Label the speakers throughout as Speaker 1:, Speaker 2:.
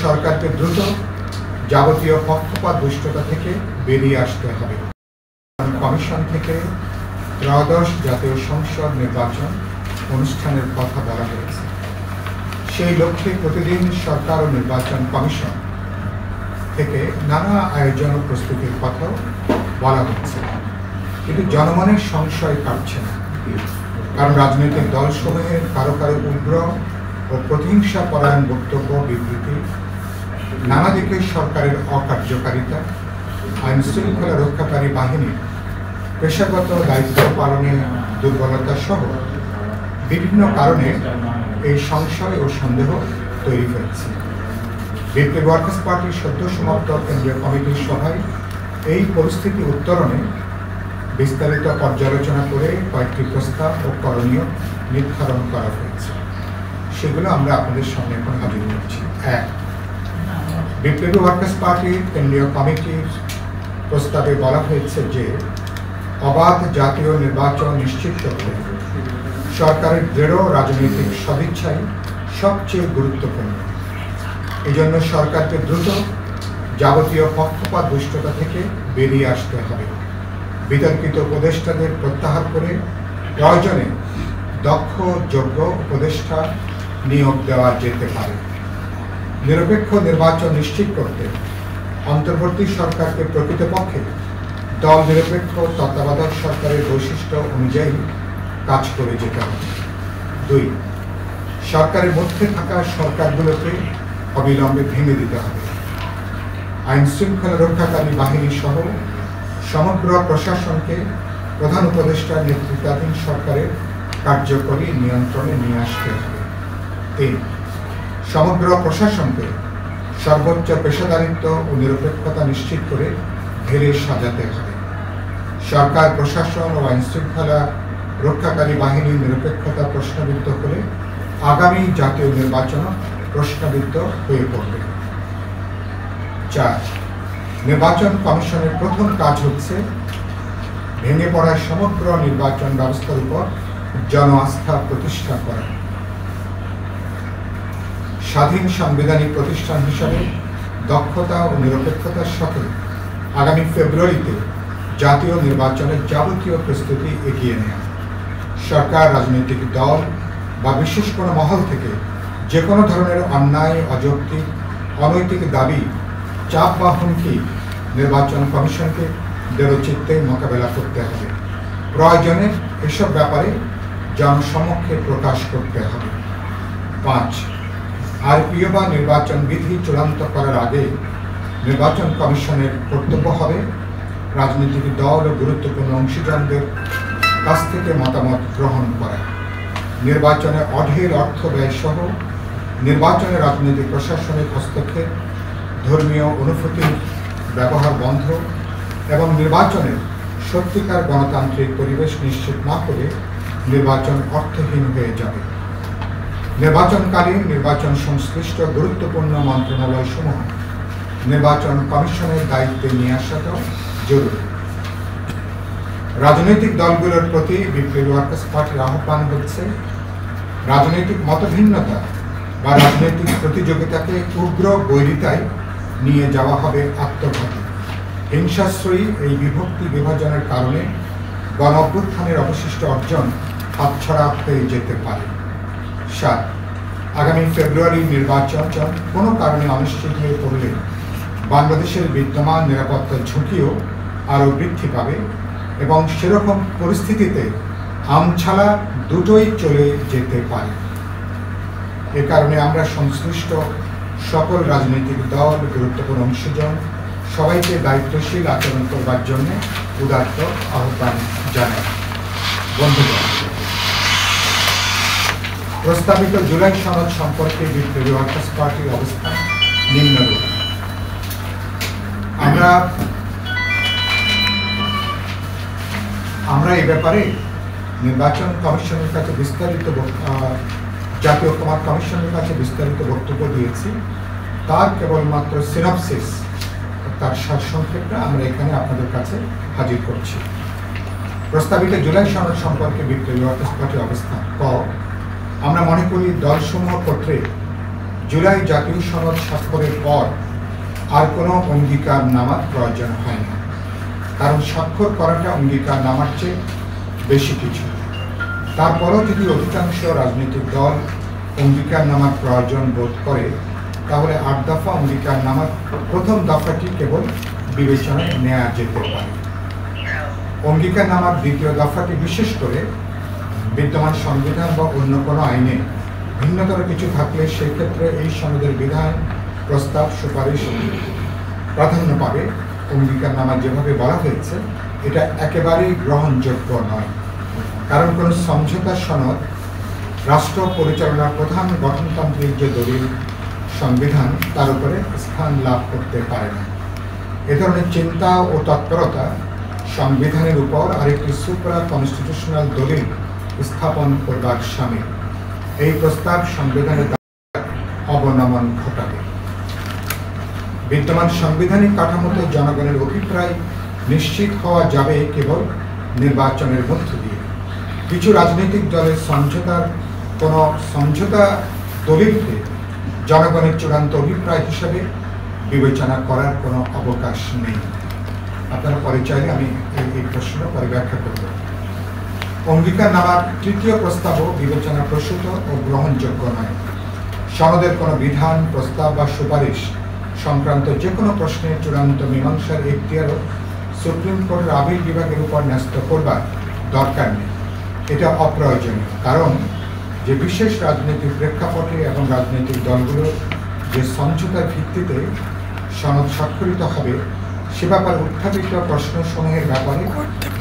Speaker 1: সরকারকে দ্রুত যাবতীয় পক্ষপাত দুষ্টতা থেকে বেরিয়ে আসতে হবে। কমিশন থেকে ত্রয়োদশ জাতীয় সংসদ নির্বাচন অনুষ্ঠানের কথা বলা হয়েছে। সেই লক্ষ্যে প্রতিদিন সরকার ও নির্বাচন কমিশন থেকে নানা আয়োজন ও প্রস্তুতির কথাও বলা হচ্ছে, কিন্তু জনমনের সংশয় কাটছে না। কারণ রাজনৈতিক দলসমূহের কারো কারো উগ্র ও প্রতিহিংসা পরায়ণ বক্তব্য, বিবৃতি, নানা দিকে সরকারের অকার্যকারিতা, আইন শৃঙ্খলা রক্ষাকারী বাহিনীর পেশাগত দায়িত্ব পালনে দুর্বলতা সহ বিভিন্ন কারণে এই সংশয় ও সন্দেহ তৈরি হয়েছে। বিপ্লবী ওয়ার্কার্স পার্টির সদ্য সমাপ্ত কেন্দ্রীয় কমিটির সভায় এই পরিস্থিতি উত্তরণে বিস্তারিত পর্যালোচনা করে কয়েকটি প্রস্তাব ও করণীয় নির্ধারণ করা হয়েছে। সেগুলো আমরা আপনাদের সামনে এখন হাজির করছি। 1. বিপ্লবী ওয়ার্কার্স পার্টির কেন্দ্রীয় কমিটির প্রস্তাবে বলা হয়েছে যে অবাধ জাতীয় নির্বাচন নিশ্চিত করতে সরকারের দৃঢ় রাজনৈতিক সদিচ্ছাই সবচেয়ে গুরুত্বপূর্ণ। এজন্য সরকারকে দ্রুত যাবতীয় পক্ষপাত দুষ্টতা থেকে বেরিয়ে আসতে হবে। বিতর্কিত উপদেষ্টাদের প্রত্যাহার করে প্রয়োজনে দক্ষ যোগ্য উপদেষ্টা নিয়োগ দেওয়া যেতে পারে। নিরপেক্ষ নির্বাচন নিশ্চিত করতে অন্তর্বর্তী সরকারকে প্রকৃতপক্ষে দল নিরপেক্ষ তত্ত্বাবধায়ক সরকারের বৈশিষ্ট্য অনুযায়ী কাজ করে যেতে হবে। 2. সরকারের মধ্যে থাকা সরকারগুলোকে অবিলম্বে ভেঙে দিতে হবে। আইন শৃঙ্খলা রক্ষাকারী বাহিনী সহ সমগ্র প্রশাসনকে প্রধান উপদেষ্টার নেতৃত্বাধীন সরকারের কার্যকরী নিয়ন্ত্রণে নিয়ে আসতে হবে। 3. সমগ্র প্রশাসনকে সর্বোচ্চ পেশাদারিত্ব ও নিরপেক্ষতা নিশ্চিত করে ঢেলে সাজাতে হবে। সরকার, প্রশাসন ও আইন শৃঙ্খলা রক্ষাকারী বাহিনীর নিরপেক্ষতা প্রশ্নবিদ্ধ হলে আগামী জাতীয় নির্বাচন প্রশ্নবিদ্ধ হয়ে পড়বে। 4. নির্বাচন কমিশনের প্রথম কাজ হচ্ছে ভেঙে পড়া সমগ্র নির্বাচন ব্যবস্থার উপর জন আস্থা প্রতিষ্ঠা করা। স্বাধীন সাংবিধানিক প্রতিষ্ঠান হিসাবে দক্ষতা ও নিরপেক্ষতার সাথে আগামী ফেব্রুয়ারিতে জাতীয় নির্বাচনের যাবতীয় প্রস্তুতি এগিয়ে নেওয়া। সরকার, রাজনৈতিক দল বা বিশেষ কোনো মহল থেকে যে কোনো ধরনের অন্যায়, অযৌক্তিক, অনৈতিক দাবি, চাপ বা হুমকি নির্বাচন কমিশনকে দৃঢ়চিত্তে মোকাবেলা করতে হবে। প্রয়োজনে এসব ব্যাপারে জনসমক্ষে প্রকাশ করতে হবে। 5. আরপিও বা নির্বাচন বিধি চূড়ান্ত করার আগে নির্বাচন কমিশনের কর্তব্য হবে রাজনৈতিক দল ও গুরুত্বপূর্ণ অংশীদারদের কাছ থেকে মতামত গ্রহণ করা। নির্বাচনে অঢেল অর্থ ব্যয় সহ নির্বাচনে রাজনৈতিক প্রশাসনিক হস্তক্ষেপ, ধর্মীয় অনুভূতির ব্যবহার বন্ধ এবং নির্বাচনের সত্যিকার গণতান্ত্রিক পরিবেশ নিশ্চিত না করে নির্বাচন অর্থহীন হয়ে যাবে। নির্বাচনকালীন নির্বাচন সংশ্লিষ্ট গুরুত্বপূর্ণ মন্ত্রণালয়সমূহ নির্বাচন কমিশনের দায়িত্বে নিয়ে আসাটাও জরুরি। রাজনৈতিক দলগুলোর প্রতি বিপ্লবী ওয়ার্কার্স পার্টির আহ্বান হচ্ছে রাজনৈতিক মতভিন্নতা বা রাজনৈতিক প্রতিযোগিতাকে উগ্র বৈরিতায় নিয়ে যাওয়া হবে আত্মঘাতী। হিংসাশ্রয়ী এই বিভক্তি বিভাজনের কারণে গণ অভ্যুত্থানের অবশিষ্ট অর্জন হাতছাড়া হয়ে যেতে পারে। 7. আগামী ফেব্রুয়ারি নির্বাচন কোনো কারণে অনিশ্চিত হয়ে পড়লে বাংলাদেশের বিদ্যমান নিরাপত্তার ঝুঁকিও আরও বৃদ্ধি পাবে এবং সেরকম পরিস্থিতিতে আমছালা দুটোই চলে যেতে পারে। এ কারণে আমরা সংশ্লিষ্ট সকল রাজনৈতিক দল, গুরুত্বপূর্ণ অংশীজন সবাইকে দায়িত্বশীল আচরণ করবার জন্য উদাত্ত আহ্বান জানাই। বন্ধুগণ, প্রস্তাবিত জুলাই সনদ সম্পর্কে বিপ্লবী ওয়ার্কার্স পার্টির অবস্থান নিম্নরূপ। আমরা এই ব্যাপারে নির্বাচন কমিশনের কাছে জাতীয় কমিশনের কাছে বিস্তারিত বক্তব্য দিয়েছি। তার কেবলমাত্র সিনপসিস, তার সারসংক্ষেপটা আমরা এখানে আপনাদের কাছে হাজির করছি। প্রস্তাবিত জুলাই সনদ সম্পর্কে বিপ্লবী ওয়ার্কার্স পার্টির অবস্থান। ক, আমরা মনে করি দলসমূহ কর্তৃক জুলাই জাতীয় সনদ স্বাক্ষরের পর আর কোনো অঙ্গীকারনামার প্রয়োজন হয় না, কারণ স্বাক্ষর করাটা অঙ্গীকারনামার চেয়ে বেশি কিছু। তারপরও যদি অধিকাংশ রাজনৈতিক দল অঙ্গীকারনামার প্রয়োজন বোধ করে, তাহলে ৮ দফা অঙ্গীকারনামার প্রথম দফাটি কেবল বিবেচনায় নেওয়া যেতে পারে। অঙ্গীকারনামার দ্বিতীয় দফাটি বিশেষ করে বিদ্যমান সংবিধান বা অন্য কোনো আইনে ভিন্নতর কিছু থাকলে সেক্ষেত্রে এই সনদের বিধান, প্রস্তাব, সুপারিশ প্রাধান্য পাবে। অঙ্গীকারনামা যেভাবে বলা হয়েছে এটা একেবারেই গ্রহণযোগ্য নয়, কারণ কোনো সমঝোতা সনদ রাষ্ট্র পরিচালনার প্রধান গঠনতান্ত্রিক যে দলিল সংবিধান তার উপরে স্থান লাভ করতে পারে না। এ ধরনের চিন্তা ও তৎপরতা সংবিধানের উপর আরেকটি সুপ্রা কনস্টিটিউশনাল দলিল স্থাপন করবার সামিল। এই প্রস্তাব সংবিধানের অবনমন ঘটাবে। বিদ্যমান সাংবিধানিক কাঠামোতে জনগণের অভিপ্রায় নিশ্চিত হওয়া যাবে কেবল নির্বাচনের মধ্য দিয়ে। কিছু রাজনৈতিক দলের সমঝোতা দলিলকে জনগণের চূড়ান্ত অভিপ্রায় হিসেবে বিবেচনা করার কোনো অবকাশ নেই। আপনারা পরে চাইলে আমি এই প্রশ্ন পরে ব্যাখ্যা করব। অঙ্গীকারনামার তৃতীয় প্রস্তাবও বিবেচনা প্রসূত ও গ্রহণযোগ্য নয়। সনদের কোনো বিধান, প্রস্তাব বা সুপারিশ সংক্রান্ত যে কোনো প্রশ্নের চূড়ান্ত মীমাংসার এখতিয়ারও সুপ্রিম কোর্টের আপিল বিভাগের উপর ন্যস্ত করবার দরকার নেই। এটা অপ্রয়োজনীয়, কারণ যে বিশেষ রাজনৈতিক প্রেক্ষাপটে এবং রাজনৈতিক দলগুলোর যে সমঝোতার ভিত্তিতে সনদ স্বাক্ষরিত হবে সে ব্যাপারে উত্থাপিত প্রশ্নসমূহের ব্যাপারে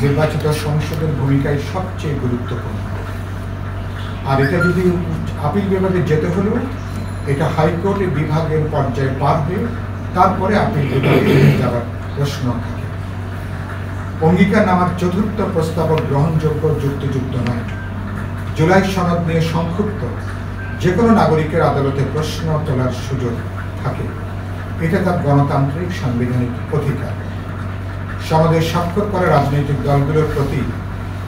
Speaker 1: নির্বাচিত সংসদের ভূমিকাই সবচেয়ে গুরুত্বপূর্ণ। আর এটা যদি আপিল বিভাগে যেতে হলেও এটা হাইকোর্টের বিভাগের পর্যায়ে পার হয়ে তারপরে আপিল বিভাগে যাওয়ার প্রশ্ন থাকে। অঙ্গীকারনামার চতুর্থ প্রস্তাব গ্রহণযোগ্য, যুক্তিযুক্ত নয়। জুলাই সনদ নিয়ে সংক্ষিপ্ত যে কোনো নাগরিকের আদালতে প্রশ্ন তোলার সুযোগ থাকে, এটা তার গণতান্ত্রিক সাংবিধানিক অধিকার। সনদের স্বাক্ষর করা রাজনৈতিক দলগুলোর প্রতি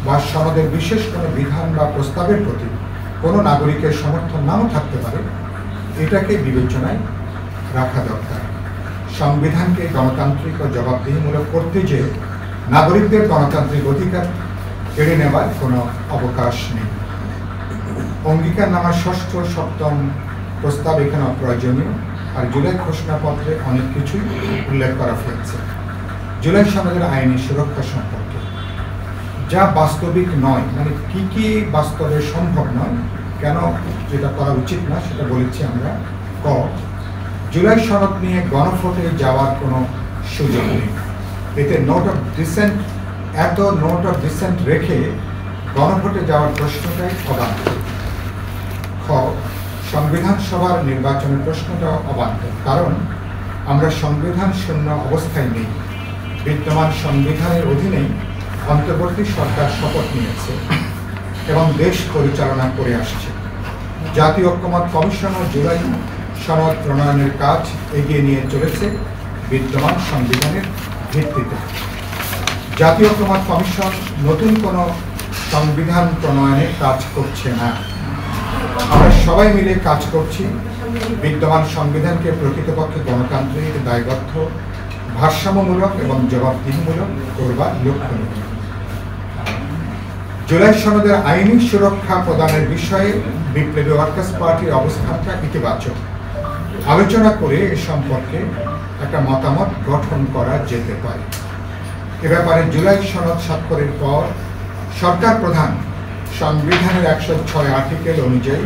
Speaker 1: বা সনদের বিশেষ কোনো বিধান বা প্রস্তাবের প্রতি কোনো নাগরিকের সমর্থন নাও থাকতে পারে, এটাকে বিবেচনায় রাখা দরকার। সংবিধানকে গণতান্ত্রিক ও জবাবদিহিমূলক করতে যে নাগরিকদের গণতান্ত্রিক অধিকার কেড়ে নেবার কোনো অবকাশ নেই। অঙ্গীকারনামার ষষ্ঠ, সপ্তম প্রস্তাব এখানে অপ্রয়োজনীয়। আর জুলাই ঘোষণাপত্রে অনেক কিছুই উল্লেখ করা হয়েছে জুলাই সনদের আইনি সুরক্ষা সম্পর্কে, যা বাস্তবিক নয়। মানে কি কি বাস্তবে সম্ভব নয়, কেন যেটা করা উচিত না সেটা বলেছি আমরা। ক, জুলাই সনদ নিয়ে গণভোটে যাওয়ার কোনো সুযোগ নেই। এতে নোট অফ ডিসেন্ট রেখে গণভোটে যাওয়ার প্রশ্নটাই অবাধ্য। খ, সংবিধান সভার নির্বাচনের প্রশ্নটাও অবাধ্য, কারণ আমরা সংবিধান শূন্য অবস্থায় নেই। বিদ্যমান সংবিধানের অধীনেই অন্তর্বর্তী সরকার শপথ নিয়েছে এবং দেশ পরিচালনা করে আসছে। জাতীয় ঐক্যমত কমিশনও জুলাই সনদ প্রণয়নের কাজ এগিয়ে নিয়ে চলেছে বিদ্যমান সংবিধানের ভিত্তিতে। জাতীয় ঐক্যমত কমিশন নতুন কোনো সংবিধান প্রণয়নের কাজ করছে না। আমরা সবাই মিলে কাজ করছি বিদ্যমান সংবিধানকে প্রকৃতপক্ষে গণতান্ত্রিক, দায়বদ্ধ, ভারসাম্যমূলক এবং জবাবদিহিমূলক করবার লক্ষ্য নিয়ে। জুলাই সনদের আইনি সুরক্ষা প্রদানের বিষয়ে বিপ্লবী ওয়ার্কার্স পার্টির অবস্থানটা ইতিবাচক। আলোচনা করে এ সম্পর্কে একটা মতামত গঠন করা যেতে পারে। এ ব্যাপারে জুলাই সনদ স্বাক্ষরের পর সরকার প্রধান সংবিধানের 106 আর্টিকেল অনুযায়ী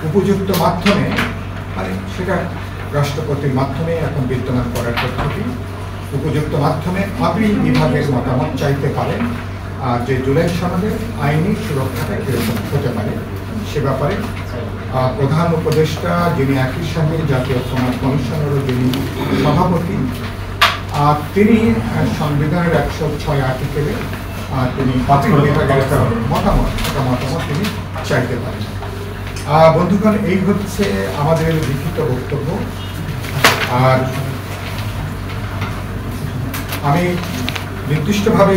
Speaker 1: উপযুক্ত মাধ্যমে, মানে সেটা রাষ্ট্রপতির মাধ্যমে এখন বিদ্যমান করার পদ্ধতি, উপযুক্ত মাধ্যমে আপিল বিভাগের মতামত চাইতে পারেন যে জুলাই সনদের আইনি সুরক্ষাটা কিরকম হতে পারে। সে ব্যাপারে প্রধান উপদেষ্টা, যিনি একই সঙ্গে জাতীয় ঐক্যমত কমিশনেরও যিনি সভাপতি, তিনি সংবিধানের 106 আর্টিকেলে তিনি আপিল বিভাগের একটা মতামত তিনি চাইতে পারেন। বন্ধুগণ, এই হচ্ছে আমাদের লিখিত বক্তব্য। আর আমি নির্দিষ্টভাবে